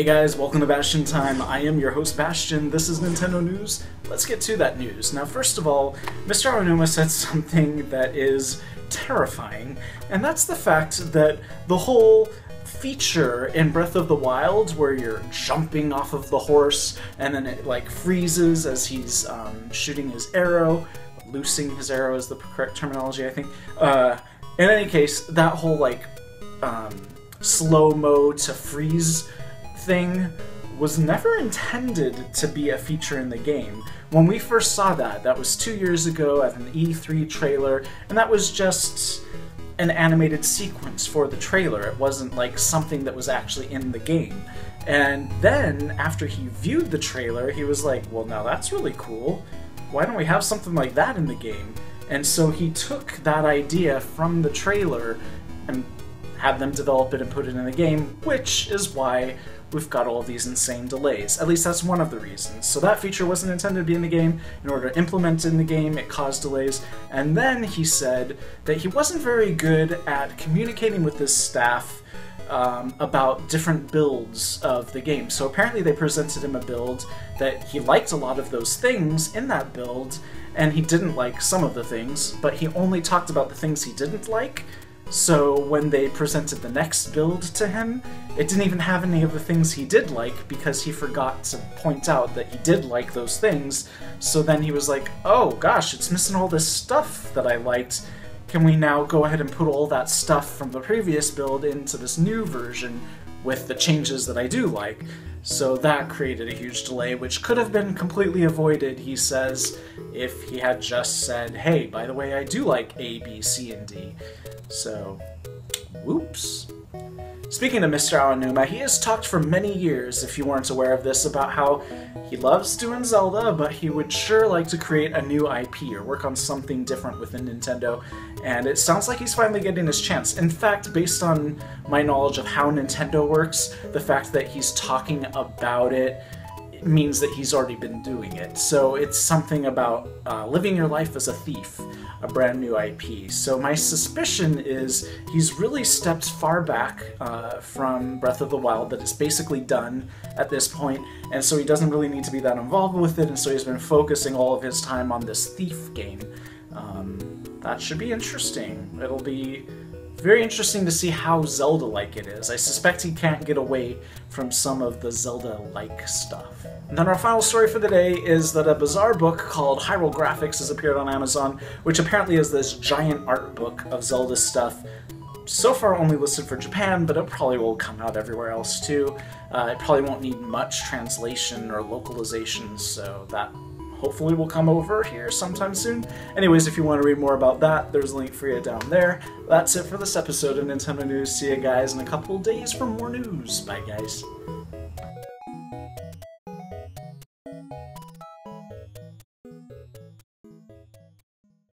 Hey guys, welcome to Bastion Time. I am your host Bastion. This is Nintendo News. Let's get to that news. Now first of all, Mr. AONUMA said something that is terrifying, and that's the fact that the whole feature in Breath of the Wild where you're jumping off of the horse and then it like freezes as he's shooting his arrow, loosing his arrow is the correct terminology I think. In any case, that whole like slow-mo to freeze thing was never intended to be a feature in the game. When we first saw that, that was 2 years ago at an E3 trailer, and that was just an animated sequence for the trailer. It wasn't like something that was actually in the game. And then, after he viewed the trailer, he was like, well, now that's really cool. Why don't we have something like that in the game? And so he took that idea from the trailer and had them develop it and put it in the game, which is why we've got all of these insane delays. At least that's one of the reasons. So that feature wasn't intended to be in the game. In order to implement it in the game, it caused delays. And then he said that he wasn't very good at communicating with his staff about different builds of the game. So apparently they presented him a build that he liked a lot of those things in that build, and he didn't like some of the things, but he only talked about the things he didn't like. So when they presented the next build to him, it didn't even have any of the things he did like because he forgot to point out that he did like those things. So then he was like, oh gosh, it's missing all this stuff that I liked. Can we now go ahead and put all that stuff from the previous build into this new version with the changes that I do like? So that created a huge delay, which could have been completely avoided, he says, if he had just said, hey, by the way, I do like A, B, C, and D. So, whoops. Speaking of Mr. AONUMA, he has talked for many years, if you weren't aware of this, about how he loves doing Zelda, but he would sure like to create a new IP or work on something different within Nintendo, and it sounds like he's finally getting his chance. In fact, based on my knowledge of how Nintendo works, the fact that he's talking about it means that he's already been doing it. So it's something about living your life as a thief, a brand new IP. So my suspicion is he's really stepped far back from Breath of the Wild, that it's basically done at this point, and so he doesn't really need to be that involved with it, and so he's been focusing all of his time on this thief game. That should be interesting. It'll be very interesting to see how Zelda-like it is. I suspect he can't get away from some of the Zelda-like stuff. And then our final story for the day is that a bizarre book called HYRULE Graphics has appeared on Amazon, which apparently is this giant art book of Zelda stuff. So far only listed for Japan, but it probably will come out everywhere else too. It probably won't need much translation or localization, so that hopefully will come over here sometime soon. Anyways, if you want to read more about that, there's a link for you down there. That's it for this episode of Nintendo News. See you guys in a couple of days for more news. Bye, guys.